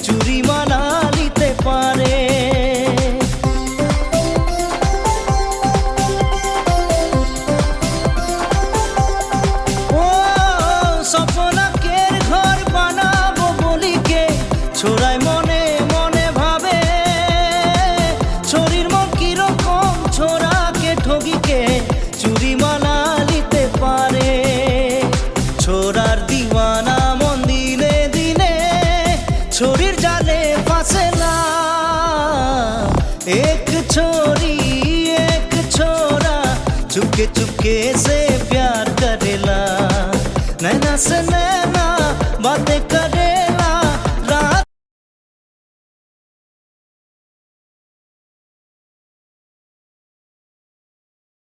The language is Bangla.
চুরি মালা নিতে পারে। ও স্বপ্নাকের ঘর বানাবো বলিকে ছোড়ায় মনে মনে ভাবে, ছড়ির মন কিরকম ছোড়াকে ঠগিকে চুরি মালা নিতে পারে। ছোড়ার দিওয়ানা মন দিনে দিনে छोरीर जाले फासला, एक छोरी एक छोरा चुपके चुपके से प्यार करेला, नैना से नैना